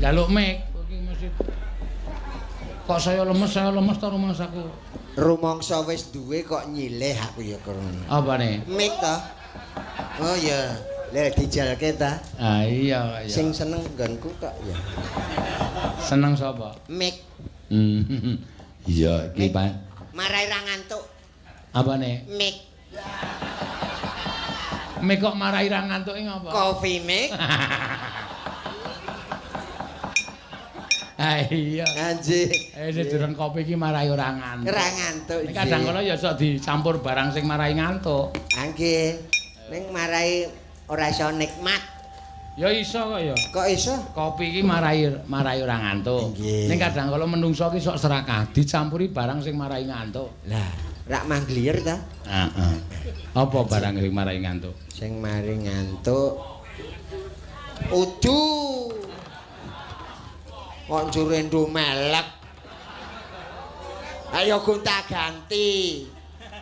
Jaluk mik. Iki mesti kok saya lemes to rumangsaku. Rumangsa wis duwe kok nyilih aku ya krono. Apane? Mik to. Oh ya, lek dijalke ta. Ah iya. Sing seneng nggonku kok ya. Seneng sapa? Mik. Iya, iki Pak. Marai ra ngantuk. Apane? Mik. Mik kok marai ra ngantuk ing apa? Coffee mik. Ah iya. Anjir. Sedurung kopi iki marai ora ngantuk. Ora ngantuk. Kadang kala ya iso dicampur barang sing marai ngantuk. Nggih. Ning marai ora iso nikmat. Ya iso kok ya. Kok iso? Kopi iki marai ora ngantuk. Ning kadang kala menungso ki sok serakah dicampuri barang sing marai ngantuk. Lah, rak mangglier ta? Heeh. Apa barang sing marai ngantuk? Sing mari ngantuk udu. Kok njure ndu melek. Ayo gonta ganti.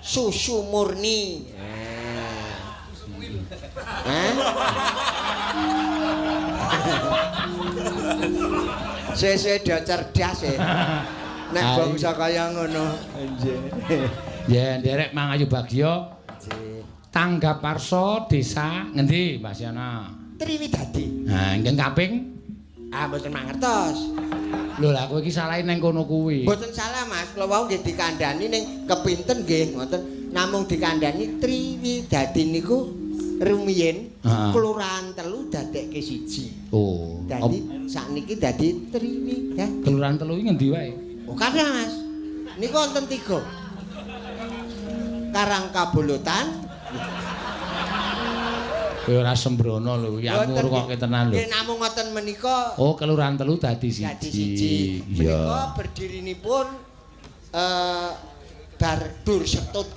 Susu murni. Suwe-suwe do cerdas ya. Nek bangsa kaya ngono. Ya, nderek Mang Ayu Bagio. Tanggap Parso desa ngendi, Mbak Siana? Triwidadi. Nah, ingkang kaping? Mboten mangertos. Lho, lah kowe iki salahe nang kono kuwi. Mboten salah, Mas. Kula wau nggih dikandhani ning kepinten nggih, ngoten. Namung dikandhani Triwidadi niku rumiyin kelurahan telu dadekke siji. Oh. Dadi sakniki dadi Triwidadi. Kelurahan telu iki ngendi wae? Oh, kadang, Mas. Niku wonten 3. Karangkabolotan. Kowe ora sembrono lho, ya ngrungokke tenan lho. Nggih namung ngoten menika. Oh, kelurahan telu dadi siji. Dadi siji. Menika berdirinipun Bardur Setut.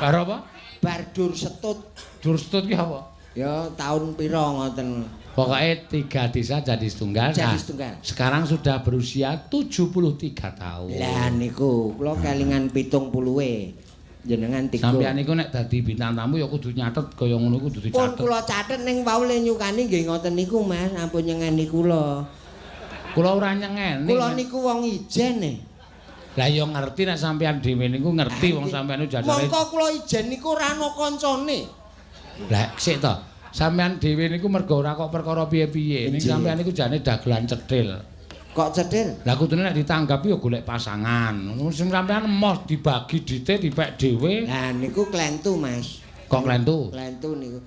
Bar apa? Bardur Setut. Dur Setut ki apa? Ya tahun pira ngoten. Pokoknya 3 desa jadi setunggal. Jadi setunggal. Sekarang sudah berusia 73 tahun. Lah niku kula kelingan 70-e. Jenengan 3. Sampeyan niku nek dadi bintang tamu ya kudu nyatet kaya ngono kudu dicatet. Pun kula catet ning waule nyukani nggih ngoten niku Mas, ampun nyengeni kula. Kula ora nyengeni. Kula niku wong ijen e. Lah ya ngerti nek sampeyan dhewe niku ngerti wong sampeyan niku jajare. Mongko kula ijen niku ora ana kancane. Lah sik to. Sampeyan dhewe niku mergo ora kok perkara piye-piye. Ning sampeyan niku jane dagelan cethil. Kok cethil? Lah kudune nek ditanggapi ya golek pasangan. Sing sampeyan emoh dibagi dite dipek dhewe. Lah niku klentu, Mas. Kok klentu? Klentu niku.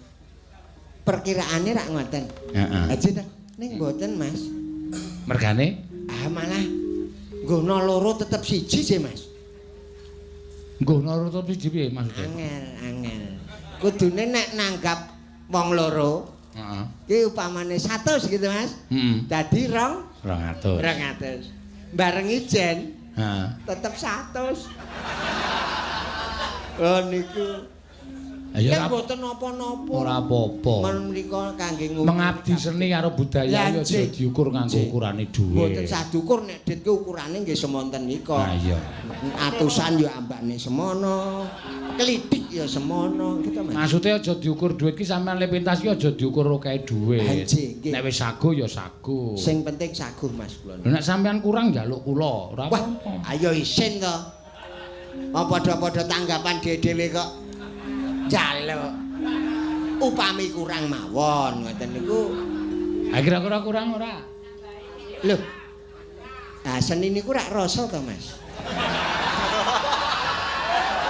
Perkiraane rak ngoten. Heeh. Aja ta. Ning mboten, Mas. Mergane? Malah nggono loro tetep siji sih, Mas. Nggono loro tetep siji piye maksudnya? Angel. Kudune nek nanggap wong loro. Heeh. Ki upamane 100 gitu, Mas. Dadi 200. Bareng ijen. Heeh. Tetep 100. Oh niku. Ya mboten napa-napa. Ora apa-apa. Men mriko kangge ngomong. Mengabdi seni karo budaya ya aja diukur nganggo ukurane dhuwit. Mboten sadukur nek dit ki ukurane nggih semonten nika. Nah iya. Atusan ya ambane semono. Klitik ya semono gitu Mas. Maksude aja diukur dhuwit ki sampean le pentas ki aja diukur kae dhuwit. Nek wis sagu ya sagu. Sing penting saguh Mas kula. Nek sampean kurang njaluk kula, ora apa-apa. Ayo isin to. Apa padha-padha tanggapan dhewe kok jaluk. Upami kurang mawon ngoten niku. Ha kira-kira kurang ora? Lho. Seni niku rak rasa to Mas.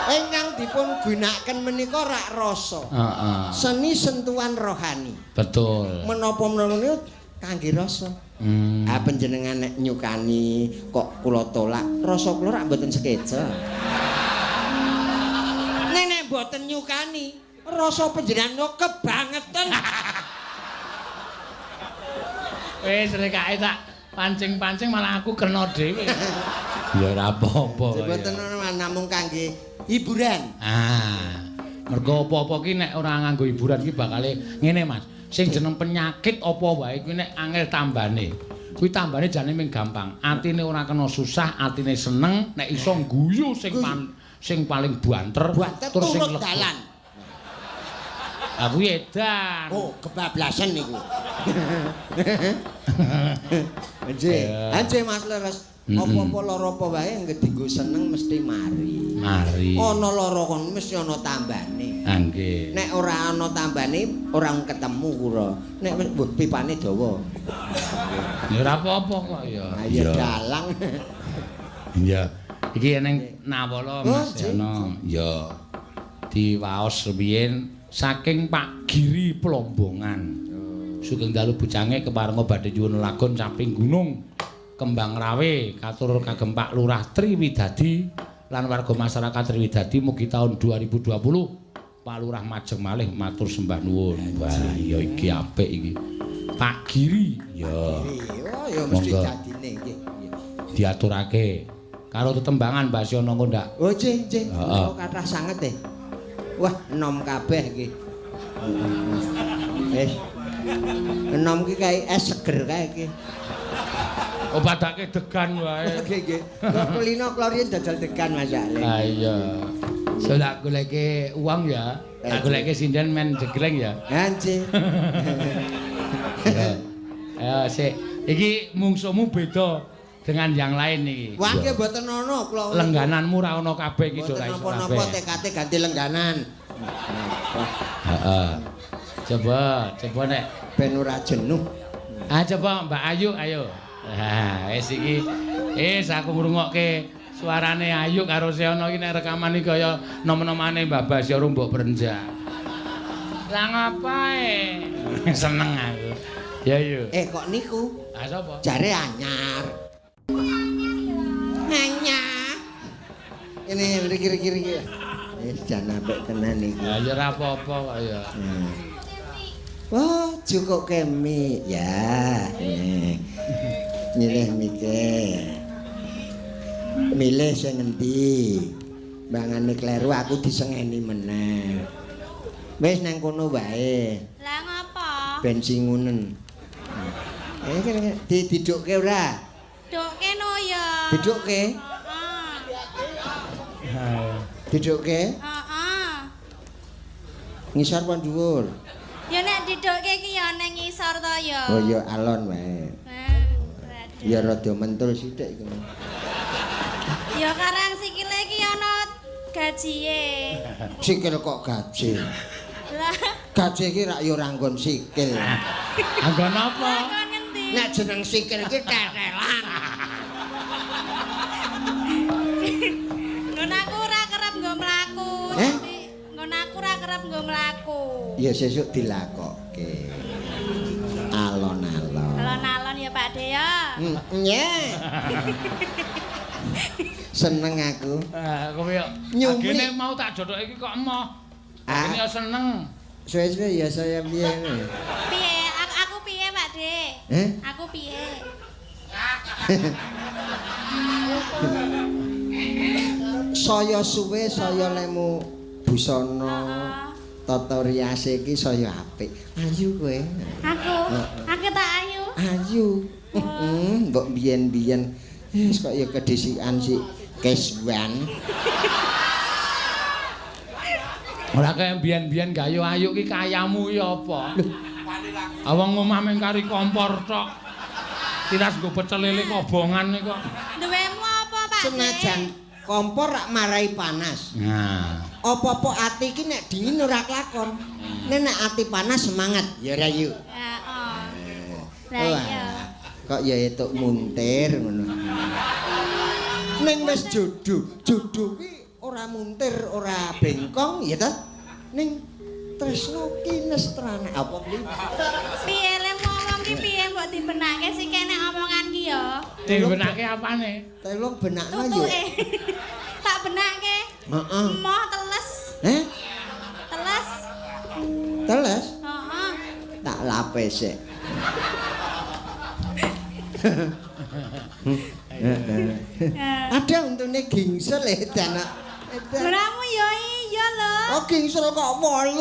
Ingkang dipun gunakaken menika rak rasa. Heeh. Seni sentuhan rohani. Betul. Menapa-menapa niku kangge rasa. Panjenengan nek nyukani kok kula tolak, rasa kula rak mboten sekeca. Nek mboten nyukani, rasa panjenengan kebangetan. Wis rek kae tak pancing-pancing malah aku kena dhewe. Ya ora apa-apa. Mboten namung kangge hiburan. Mergo apa-apa ki nek ora nganggo hiburan ki bakale ngene Mas. Sing jeneng penyakit apa wae kuwi nek angel tambane. Kuwi tambane jane ming gampang. Atine ora kena susah, atine seneng, nek iso guyu sing paling banter terus sing dalan. Aku edan. Oh, kebablasan niku. Anje Mas Leres, apa-apa lara apa wae nggo seneng mesti mari. Mari. Ana lara kon mesti ana tambane. Ha nggih. Nek ora ana tambane ora ketemu kura. Nek pipane dawa. Ya ora apa-apa kok ya. Ya dalang. Iya. Iki ning Nawala Mas ana. Ya. Diwaos rumiyin saking Pak Giri Plombongan. Sugeng dalu bujange keparenga badhe nyuwun lagon samping gunung Kembang Rawe katur kagem Pak Lurah Triwidadi lan warga masyarakat Triwidadi mugi taun 2020 Pak Lurah majeng malih matur sembah nuwun. Wah, ya iki apik iki. Pak Giri. Ya. Oh, ya mesti dadine nggih. Diaturake karo tetembangan Basyono engko ndak. Oh, nggih. Oh, kathah sanget e. Wah, enom kabeh iki. Enom ki kae es seger kae iki. Obatake degan wae. Nggih, nggih. Kulino klorin dodol degan Mas Ale. Ha iya. So tak goleke uang ya. Tak goleke sinden men jegleng ya. Ha nggih. Ya. Ayo sik. Iki mungsuhmu beda dengan yang lain iki. Wah, nggih mboten ana kula. Lenggananmu ra ono kabeh iki do ra iso kabeh. Napa-napa tekate ganti lengganan. Heeh. Coba nek ben ora jenuh. Ah coba Mbak Ayu ayo. Ha wis iki aku ngrungokke suarane Ayu karo Seono iki nek rekaman iki kaya nom-nomane Mbak Basya mbok berenjak. Lah ngapae? Seneng aku. Ya yo. Kok niku? Ah sapa? Jare anyar. Anyar. Ini riki-riki. Jan apik tenan iki. Ya ya ora apa-apa kok ya. Wah, cukup kemi ya. Milih mikir. Milih sing endi? Mbangane kleru aku disengeni meneh. Wis nang kono wae. Lah ngapa? Ben singunen. Didukke ora? Dukke no ya. Didukke? Heeh. Didukke? Heeh. Ngisor apa dhuwur? Ya nek didukke ki ya nang ngisor to ya. Oh ya alon wae. Ya rada mentul sithik iku. Ya karang sikile ki ana gajiye. Sikil kok gaji. Lah Gaji iki rak ya ora nggon sikil. Anggon apa? kon ngendi? Nek jeneng sikil iki tetelan. Nggon aku ora kerep nggo mlaku. Nggon aku ora kerep nggo mlaku. Ya sesuk dilakokke. Alon-alon. Alon-alon ya Pak De ya. Nggih. Seneng aku. Kowe yo agene mau tak jodoke iki kok emoh. Agene yo seneng. Suwe-suwe ya saya piye. Piye? Aku piye Pak De? Aku piye? Saya suwe saya lemu busana tata riase iki saya apik. Ayu kowe. Aku tak ayu. Ayu. Mbok biyen-biyen wis kok ya kedisikan si Keswan. Ora kaya mbiyen-mbiyen gayo ayu ki kayamu ya apa? Awang omah mung kari kompor tok. Tiras nggo pecel lele kobongan iki kok. Duwemu apa Pak? Senajan kompor rak marai panas. Nah, Apa-apa ati iki nek dingin ora kelakon. Nek ati panas semangat ya ora yuk. Heeh. Lah iya. Kok ya etuk muntir ngono. Ning wis jodoh kuwi ora muntir, ora bengkong ya ta? Ning tresno kinestrane apa kuwi? Piye le ngomong ki piye mbok dibenake sik kene omongan ki ya. dibenake apane? Telung benakno yo. Tutuke. Tak benake. Heeh. Moh teles. Teles. Teles? Heeh. Tak lapis sik. Ada untune gingsel edan. Beramu ya iya lho. Oh gingsel kok 8.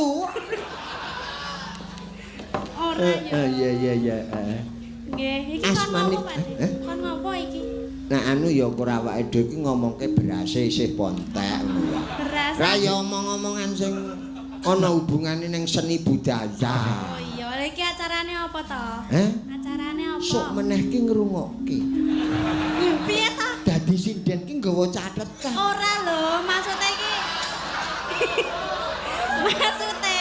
Ora ya. Iya. Nggih, iki kon Asmane ngopo Pak? Kon ngopo iki? Nah anu ya ora awake dhewe iki ngomongke berase isih pontek ngono. Beras. Ra ya omong-omongan sing ana hubungane ning seni budaya. Oh iya, lha iki acarane apa to? Acarane apa? Sok meneh ki ngrungokke. Piye to? Dadi sinden ki nggawa catet kah? Ora lho, maksude iki. Maksude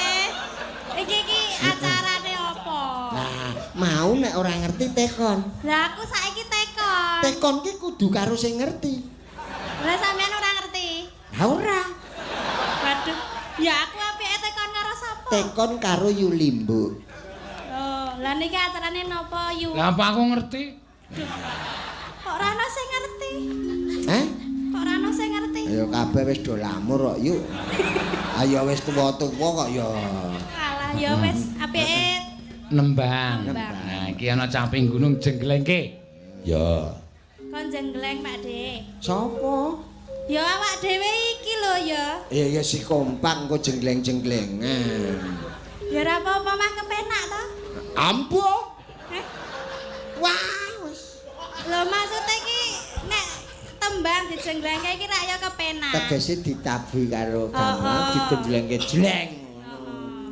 iki acarane apa? Nah, mau nek ora ngerti tekon. Lah aku saiki tekon. Tekon ki kudu karo sing ngerti. Lah sampean ora ngerti? Ha ora. Waduh, ya aku apike tekon karo sapa? Tekon karo Yulimbo. Oh, lah niki acarane napa Yu? Lah apa aku ngerti? Kok ora ana sing ngerti? Kok ora ana sing ngerti? Ayo kabeh wis do lamur kok, yuk. Ayo wis tuwa-tuwa kok ya. Alah ya wis apike Nembang. Nah, iki ana camping gunung jengglengke. Ya. kon jenggleng Pak De. Sapa? Ya awak dhewe iki lho ya. Ya si kompak engko jengleng-jenglengan. Ya ora apa-apa mah kepenak to. Ampuh. Wah, wis. Lho maksude iki nek tembang dijenglengke iki rak ya kepenak. Tegese ditabuhi karo gamelan dijenglengke jleng.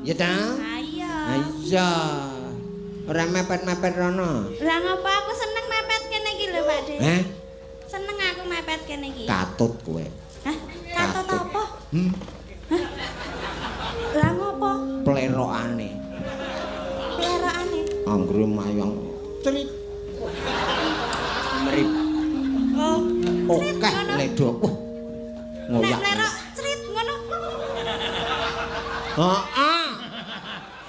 Ya ta? Ayo. Iya. Ora mepet-mepet rono. Lah ngapa aku seneng mepet kene iki lho Pak De. Seneng aku mepet kene iki. Katut kowe. Hah? Katut apa? Hmm. Hah? Lah ngopo? Plerokane. Plerokane. Anggere mayang cerit. Merip. Oh. Okeh ledok. Wah. Nek Ngoyak. plerok cerit ngono. Heeh.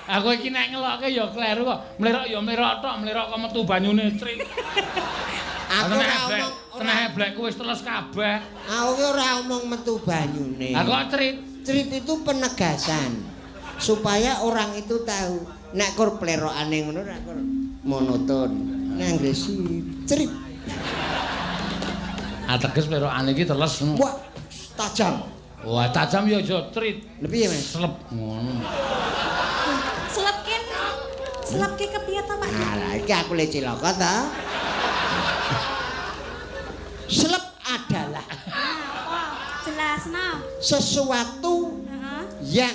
Aku iki nek ngelokke ya kleru kok. Mlerok tok, mlerok kok metu banyune trit. Aku ora omong Teneh blekku wis teles kabeh. Aku ora omong metu banyune. Lah kok trit? Cerit itu penegasan supaya orang itu tahu nek kur plerokane ngono ora kur monoton. Nek angresi cerit. Ateges plerokane iki teles. Wah, tajam. Wah, tajam ya aja trit. Lha piye, Mas? Slep ngono. Selepke kepiye to Pak? Nah, lah iki aku le cilaka ta. Selep adalah Apa? Jelasno. sesuatu Heeh. yang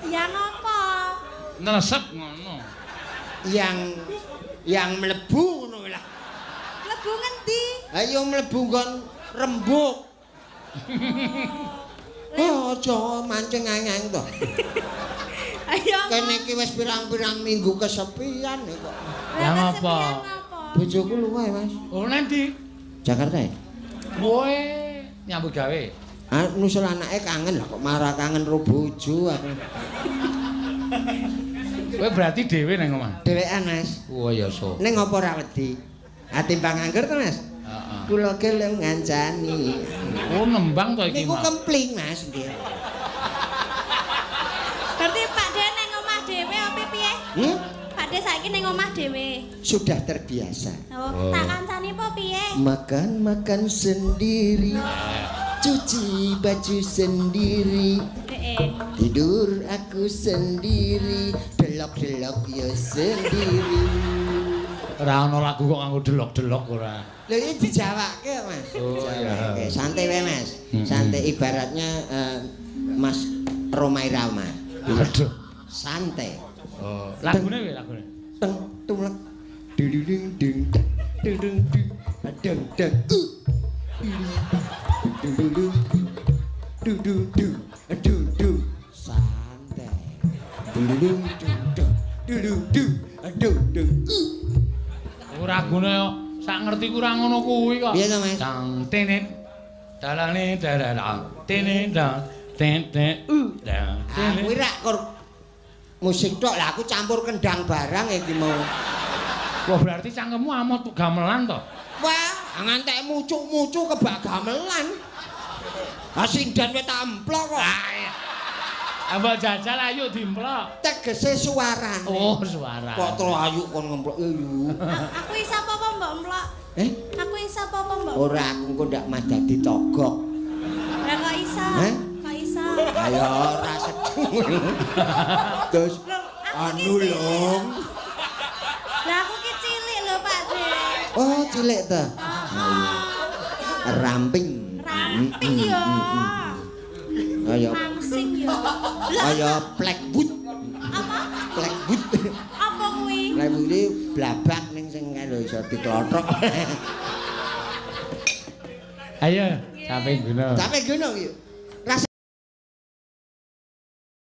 Yang apa? Nesep ngono. yang mlebu ngono lah. Lebu ngendi? Ayo mlebu nggon rembug. Oh, aja mancing angeng to. Ayo. Kene iki wis pirang-pirang minggu kesepian kok. Lah apa? Bojoku lunga, Mas. Oh, nanti. Jakarta ya? Woe nyambut gawe. Nusul anake kangen lah kok marah kangen ro bojo aku. Kowe berarti dhewe nang omah. Dhewean, Mas. Oh ya so. Ning apa ora wedi? Timbang nganggur to, Mas? Heeh. Kula gelem ngancani. Oh, nembang to iki. Niku Mak. kempling, Mas, nggih. Berarti Pak De nang omah dhewe apa piye? Pak De saiki nang omah dhewe. Sudah terbiasa. Oh, tak kancani apa piye? Makan sendiri. Cuci baju sendiri. Tidur aku sendiri. Delok-delok ya sendiri. Ora ana lagu kok nganggo delok-delok ora. Lha iki dijawake, Mas. Oh, Dijawake. iya. Santai wae, Mas. Santai ibaratnya Mas Romai Rama. Aduh. Santai. Oh, lagune piye lagune? Teng tulek. Ding ding ding ding ding ding. Deng deng. Du. Santai. Du. Ora gune sak ngerti ku ora ngono kuwi kok. Piye to, Mas? Dang tenet. Dalane dalang. Tenet dang. Tete dang. Aku rak kur musik tok lah aku campur kendang barang iki mau. Wah, berarti cangkemmu amot gamelan to? Wah, ngantek mucuk-mucuk kebak gamelan. Ha sindan wis tamplok kok. Mbok jajal ayo dimplok. Tegese suarane. Oh, suara. Kok tro ayu kon ngemplok yu. Aku iso apa mbok emplok? Aku iso apa mbok? Ora aku engko ndak madadi togok. Lah kok iso? Kok iso? Ayo ora sedul. Terus anu lho. Lah aku ki cilik lho Pak De. Oh, cilik ta. Ramping. Ramping ya. Kaya Mangsing ya. kaya Blackwood. Apa? Blackwood. Apa kuwi? Blackwood iki blabak ning sing lho iso diklothok. Ayo, sampe guna. Sampe gunung yuk.